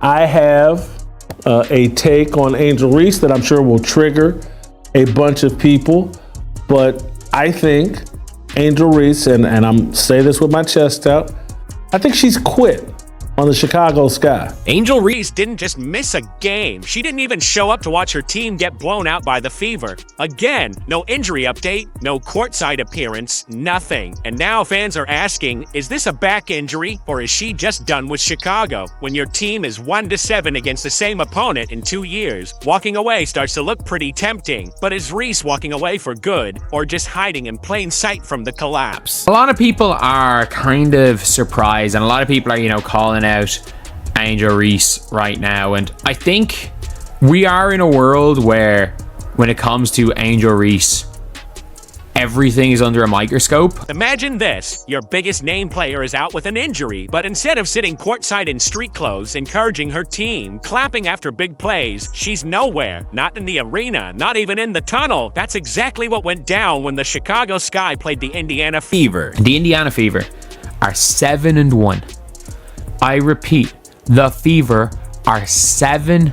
I have a take on Angel Reese that I'm sure will trigger a bunch of people, but I think Angel Reese, and I'm say this with my chest out, I think she's quit on the Chicago Sky. Angel Reese didn't just miss a game. She didn't even show up to watch her team get blown out by the Fever. Again, no injury update, no courtside appearance, nothing. And now fans are asking, is this a back injury or is she just done with Chicago? When your team is 1-7 against the same opponent in 2 years, walking away starts to look pretty tempting. But is Reese walking away for good or just hiding in plain sight from the collapse? A lot of people are kind of surprised, and a lot of people are, calling out Angel Reese right now, and I think we are in a world where when it comes to Angel Reese, everything is under a microscope. Imagine this, your biggest name player is out with an injury, but instead of sitting courtside in street clothes, encouraging her team, clapping after big plays, she's nowhere, not in the arena, not even in the tunnel. That's exactly what went down when the Chicago Sky played the Indiana Fever. The Indiana Fever are 7-1. I repeat, the Fever are 7-1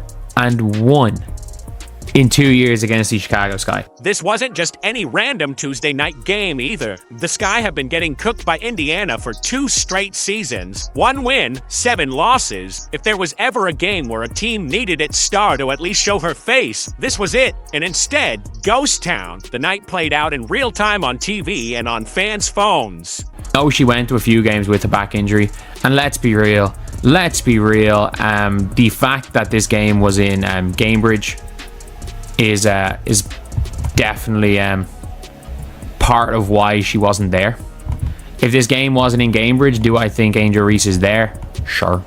in 2 years against the Chicago Sky. This wasn't just any random Tuesday night game either. The Sky have been getting cooked by Indiana for 2 straight seasons. 1 win, 7 losses. If there was ever a game where a team needed its star to at least show her face, this was it. And instead, Ghost Town. The night played out in real time on TV and on fans' phones. Oh, she went to a few games with a back injury, and let's be real. The fact that this game was in Cambridge is definitely part of why she wasn't there. If this game wasn't in Cambridge, do I think Angel Reese is there? Sure.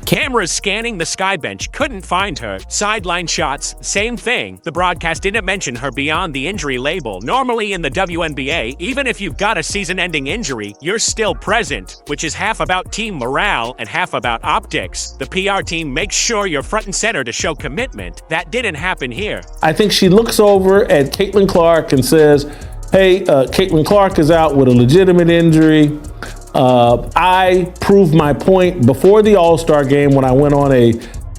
Cameras scanning the Sky bench couldn't find her. Sideline shots, same thing. The broadcast didn't mention her beyond the injury label. Normally in the Wnba, even if you've got a season-ending injury, you're still present, which is half about team morale and half about optics. The PR team makes sure you're front and center to show commitment. That didn't happen here. I think she looks over at Caitlin Clark and says, hey, Caitlin Clark is out with a legitimate injury. I proved my point before the All-Star game when I went on a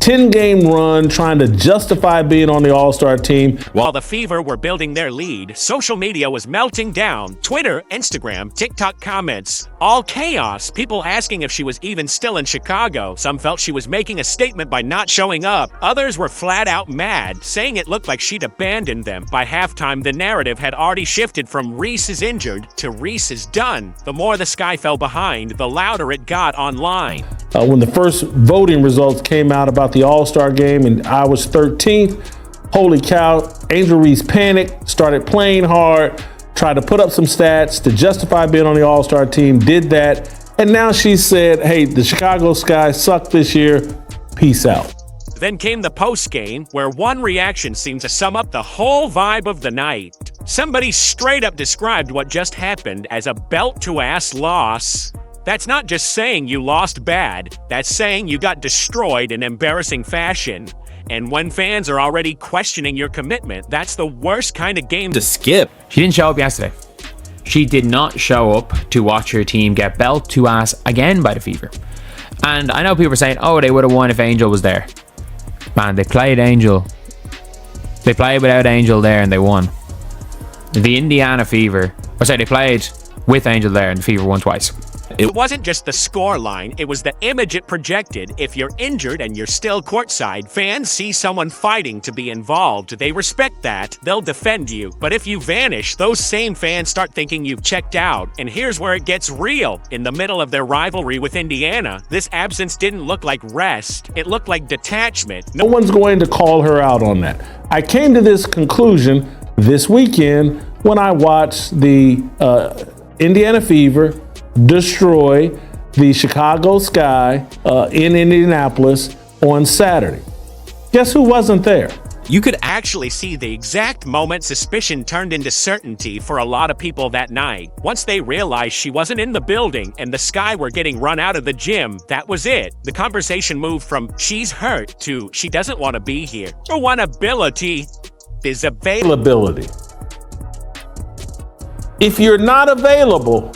10-game run trying to justify being on the All-Star team. While the Fever were building their lead, social media was melting down. Twitter, Instagram, TikTok comments, all chaos. People asking if she was even still in Chicago. Some felt she was making a statement by not showing up. Others were flat out mad, saying it looked like she'd abandoned them. By halftime, the narrative had already shifted from Reese is injured to Reese is done. The more the Sky fell behind, the louder it got online. When the first voting results came out about the All-Star game and I was 13th, holy cow, Angel Reese panicked, started playing hard, tried to put up some stats to justify being on the All-Star team, did that, and now she said, hey, the Chicago Sky sucked this year, peace out. Then came the post-game, where one reaction seemed to sum up the whole vibe of the night. Somebody straight up described what just happened as a belt-to-ass loss. That's not just saying you lost bad, that's saying you got destroyed in embarrassing fashion. And when fans are already questioning your commitment, that's the worst kind of game to skip. She didn't show up yesterday. She did not show up to watch her team get belt to ass again by the Fever. And I know people are saying, oh, they would have won if Angel was there. Man, they played Angel. They played without Angel there and they won. The Indiana Fever, they played with Angel there and the Fever won twice. It wasn't just the score line, it was the image it projected. If you're injured and you're still courtside, fans see someone fighting to be involved. They respect that. They'll defend you. But if you vanish, those same fans start thinking you've checked out. And here's where it gets real. In the middle of their rivalry with Indiana, this absence didn't look like rest. It looked like detachment. No one's going to call her out on that. I came to this conclusion this weekend when I watched the Indiana Fever destroy the Chicago Sky in Indianapolis on Saturday. Guess who wasn't there? You could actually see the exact moment suspicion turned into certainty for a lot of people that night. Once they realized she wasn't in the building and the Sky were getting run out of the gym, that was it. The conversation moved from she's hurt to she doesn't want to be here. Her one ability is availability. If you're not available,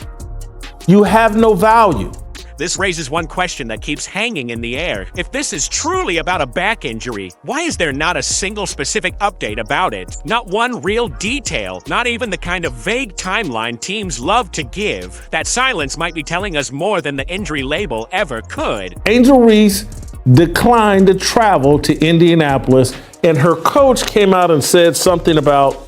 you have no value. This raises one question that keeps hanging in the air. If this is truly about a back injury, why is there not a single specific update about it? Not one real detail, not even the kind of vague timeline teams love to give. That silence might be telling us more than the injury label ever could. Angel Reese declined to travel to Indianapolis, and her coach came out and said something about,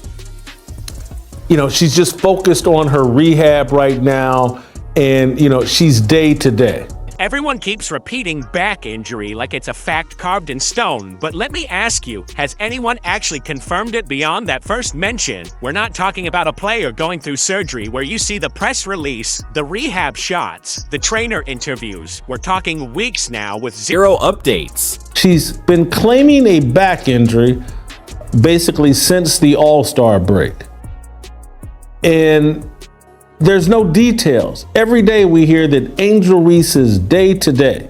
she's just focused on her rehab right now, and, she's day to day. Everyone keeps repeating back injury like it's a fact carved in stone, but let me ask you, has anyone actually confirmed it beyond that first mention? We're not talking about a player going through surgery where you see the press release, the rehab shots, the trainer interviews. We're talking weeks now with zero updates. She's been claiming a back injury basically since the All-Star break. And there's no details. Every day we hear that Angel Reese is day to day.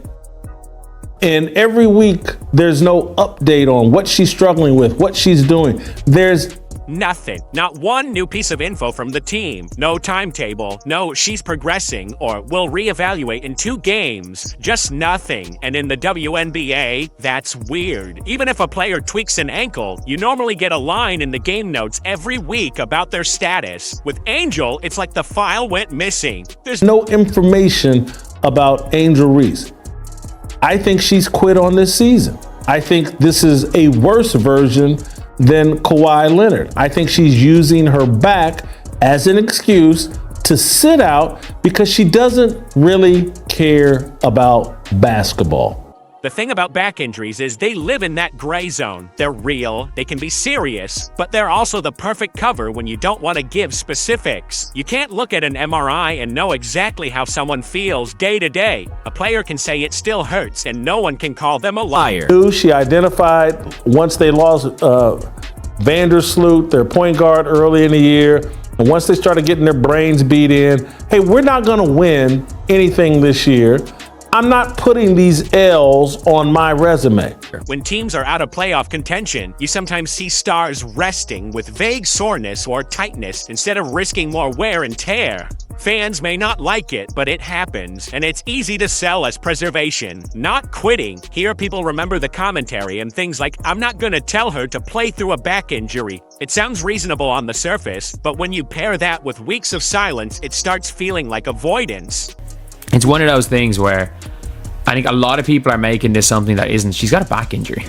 And every week there's no update on what she's struggling with, what she's doing. There's nothing. Not one new piece of info from the team. No timetable. No, she's progressing or will reevaluate in 2 games. Just nothing. And in the WNBA, that's weird. Even if a player tweaks an ankle, you normally get a line in the game notes every week about their status. With Angel, it's like the file went missing. There's no information about Angel Reese. I think she's quit on this season. I think this is a worse version than Kawhi Leonard. I think she's using her back as an excuse to sit out because she doesn't really care about basketball. The thing about back injuries is they live in that gray zone. They're real, they can be serious, but they're also the perfect cover when you don't want to give specifics. You can't look at an MRI and know exactly how someone feels day to day. A player can say it still hurts and no one can call them a liar. She identified once they lost Vandersloot, their point guard, early in the year, and once they started getting their brains beat in, hey, we're not going to win anything this year. I'm not putting these L's on my resume. When teams are out of playoff contention, you sometimes see stars resting with vague soreness or tightness instead of risking more wear and tear. Fans may not like it, but it happens, and it's easy to sell as preservation, not quitting. Here people remember the commentary and things like, I'm not gonna tell her to play through a back injury. It sounds reasonable on the surface, but when you pair that with weeks of silence, it starts feeling like avoidance. It's one of those things where I think a lot of people are making this something that isn't. She's got a back injury.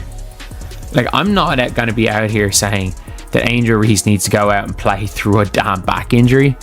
Like, I'm not going to be out here saying that Angel Reese needs to go out and play through a damn back injury.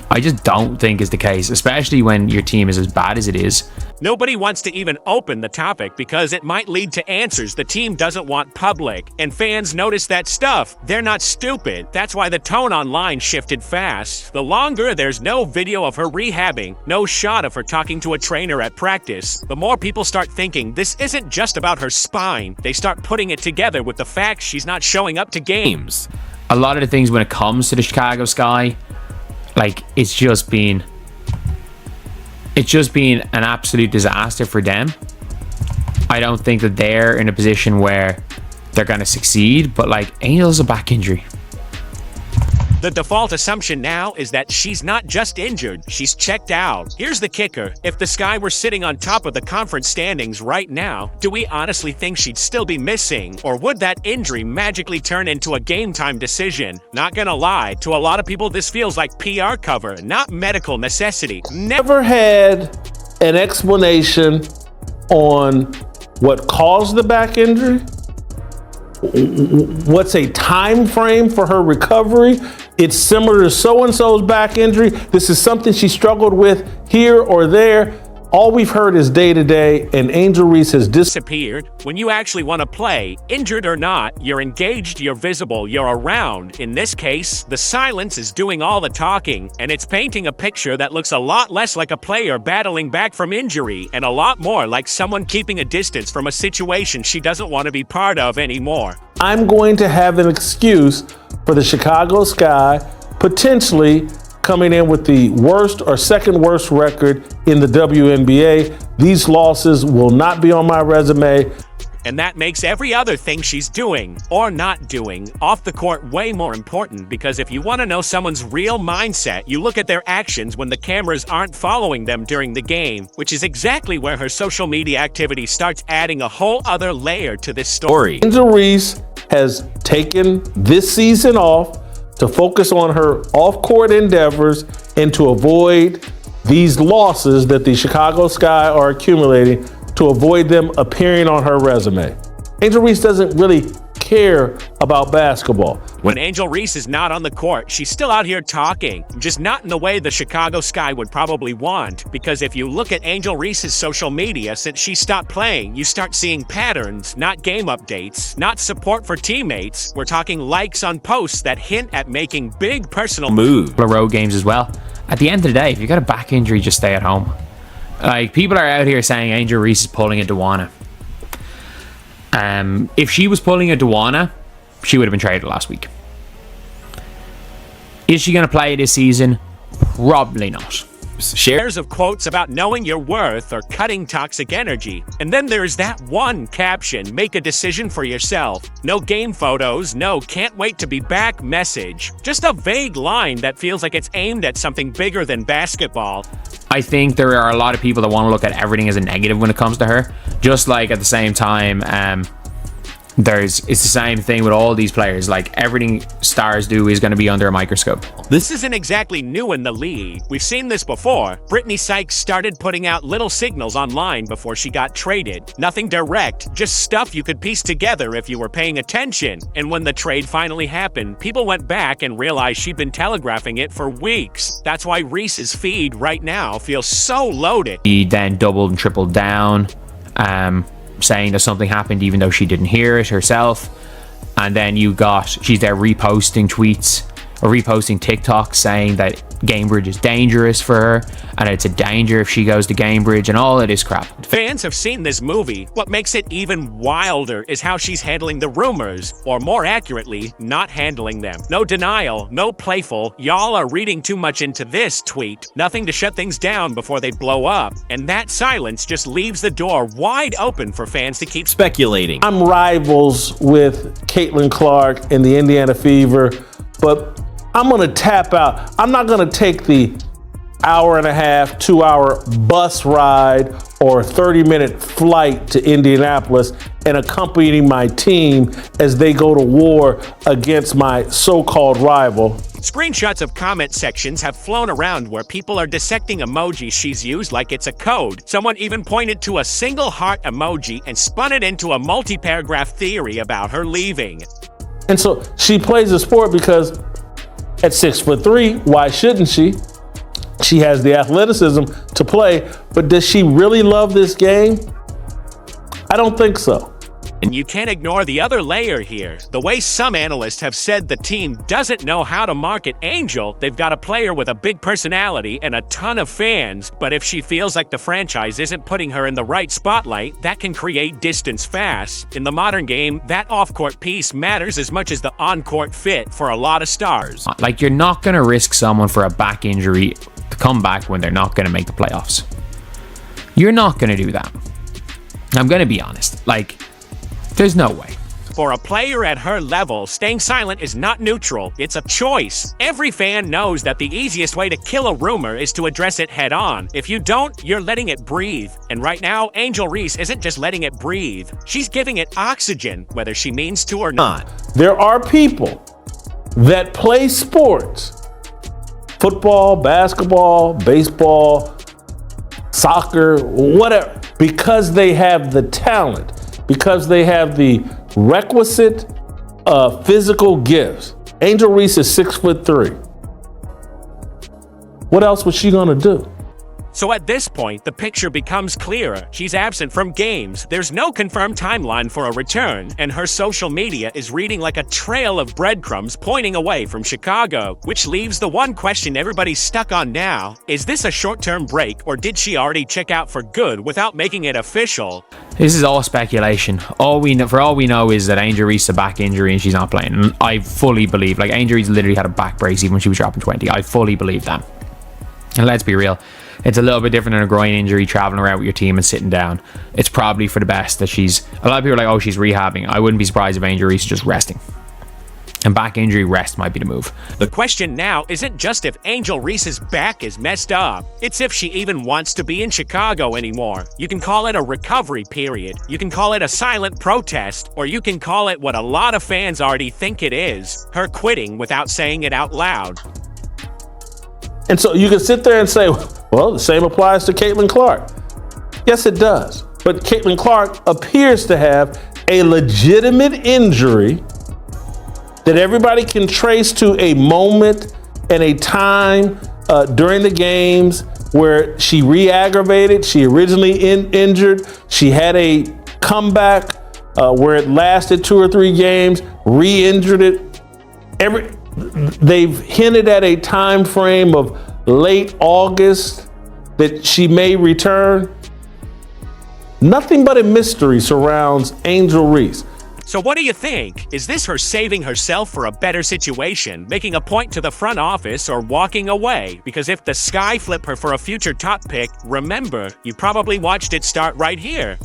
I just don't think is the case, especially when your team is as bad as it is. Nobody wants to even open the topic because it might lead to answers the team doesn't want public. And fans notice that stuff. They're not stupid. That's why the tone online shifted fast. The longer there's no video of her rehabbing, no shot of her talking to a trainer at practice, the more people start thinking this isn't just about her spine. They start putting it together with the fact she's not showing up to games. A lot of the things when it comes to the Chicago Sky, like, it's just been an absolute disaster for them. I don't think that they're in a position where they're going to succeed, but like, Angel's a back injury. The default assumption now is that she's not just injured, she's checked out. Here's the kicker. If the Sky were sitting on top of the conference standings right now, do we honestly think she'd still be missing? Or would that injury magically turn into a game-time decision? Not gonna lie, to a lot of people this feels like PR cover, not medical necessity. Never had an explanation on what caused the back injury, what's a time frame for her recovery. It's similar to so-and-so's back injury. This is something she struggled with here or there. All we've heard is day-to-day, and Angel Reese has disappeared. When you actually want to play, injured or not, you're engaged, you're visible, you're around. In this case, the silence is doing all the talking, and it's painting a picture that looks a lot less like a player battling back from injury, and a lot more like someone keeping a distance from a situation she doesn't want to be part of anymore. I'm going to have an excuse for the Chicago Sky potentially coming in with the worst or second worst record in the WNBA. These losses will not be on my resume. And that makes every other thing she's doing, or not doing, off the court way more important, because if you want to know someone's real mindset, you look at their actions when the cameras aren't following them during the game, which is exactly where her social media activity starts adding a whole other layer to this story. Angel Reese has taken this season off to focus on her off-court endeavors and to avoid these losses that the Chicago Sky are accumulating, to avoid them appearing on her resume. Angel Reese doesn't really care about basketball. When Angel Reese is not on the court, she's still out here talking, just not in the way the Chicago Sky would probably want. Because if you look at Angel Reese's social media since she stopped playing, you start seeing patterns, not game updates, not support for teammates. We're talking likes on posts that hint at making big personal moves. Road games as well. At the end of the day, if you got a back injury, just stay at home. Like, people are out here saying Angel Reese is pulling a Wnba. If she was pulling a Wnba, she would have been traded last week. Is she going to play this season? Probably not. Shares of quotes about knowing your worth or cutting toxic energy. And then there's that one caption, make a decision for yourself. No game photos, no can't wait to be back message. Just a vague line that feels like it's aimed at something bigger than basketball. I think there are a lot of people that want to look at everything as a negative when it comes to her. Just like at the same time, it's the same thing with all these players. Like, everything stars do is going to be under a microscope. This isn't exactly new in the league. We've seen this before. Brittany Sykes started putting out little signals online before she got traded. Nothing direct, just stuff you could piece together if you were paying attention. And when the trade finally happened, people went back and realized she'd been telegraphing it for weeks. That's why Reese's feed right now feels so loaded. He then doubled and tripled down, saying that something happened even though she didn't hear it herself. And then she's there reposting tweets or reposting TikToks saying that Gamebridge is dangerous for her and it's a danger if she goes to Gamebridge and all of this crap. Fans have seen this movie. What makes it even wilder is how she's handling the rumors, or more accurately, not handling them. No denial, no playful, y'all are reading too much into this tweet. Nothing to shut things down before they blow up. And that silence just leaves the door wide open for fans to keep speculating. I'm rivals with Caitlin Clark and the Indiana Fever, but I'm gonna tap out. I'm not gonna take the hour and a half, 2 hour bus ride or 30-minute flight to Indianapolis and accompany my team as they go to war against my so-called rival. Screenshots of comment sections have flown around where people are dissecting emojis she's used like it's a code. Someone even pointed to a single heart emoji and spun it into a multi-paragraph theory about her leaving. And so she plays the sport because at 6'3", why shouldn't she? She has the athleticism to play, but does she really love this game? I don't think so. And you can't ignore the other layer here. The way some analysts have said the team doesn't know how to market Angel, they've got a player with a big personality and a ton of fans, but if she feels like the franchise isn't putting her in the right spotlight, that can create distance fast. In the modern game, that off-court piece matters as much as the on-court fit for a lot of stars. Like, you're not going to risk someone for a back injury to come back when they're not going to make the playoffs. You're not going to do that. I'm going to be honest. Like, there's no way. For a player at her level, staying silent is not neutral, it's a choice. Every fan knows that the easiest way to kill a rumor is to address it head on. If you don't, you're letting it breathe. And right now, Angel Reese isn't just letting it breathe. She's giving it oxygen, whether she means to or not. There are people that play sports, football, basketball, baseball, soccer, whatever, because they have the talent, because they have the requisite physical gifts. Angel Reese is 6'3". What else was she gonna do? So at this point, the picture becomes clearer. She's absent from games. There's no confirmed timeline for a return, and her social media is reading like a trail of breadcrumbs pointing away from Chicago, which leaves the one question everybody's stuck on now. Is this a short-term break, or did she already check out for good without making it official? This is all speculation. All we know is that Angel Reese a back injury and she's not playing. And I fully believe, like, Angel Reese literally had a back brace even when she was dropping 20. I fully believe that. And let's be real, It's a little bit different than a groin injury, traveling around with your team and sitting down. It's probably for the best that a lot of people are like, oh, she's rehabbing. I wouldn't be surprised if Angel Reese is just resting. And back injury, rest might be the move. The question now isn't just if Angel Reese's back is messed up. It's if she even wants to be in Chicago anymore. You can call it a recovery period. You can call it a silent protest. Or you can call it what a lot of fans already think it is. Her quitting without saying it out loud. And so you can sit there and say, well, the same applies to Caitlin Clark. Yes, it does. But Caitlin Clark appears to have a legitimate injury that everybody can trace to a moment and a time during the games where she re-aggravated. She originally injured. She had a comeback where it lasted 2 or 3 games, re-injured it. They've hinted at a time frame of late August that she may return. Nothing but a mystery surrounds Angel Reese. So what do you think? Is this her saving herself for a better situation, making a point to the front office, or walking away? Because if the sky flip her for a future top pick, remember, you probably watched it start right here.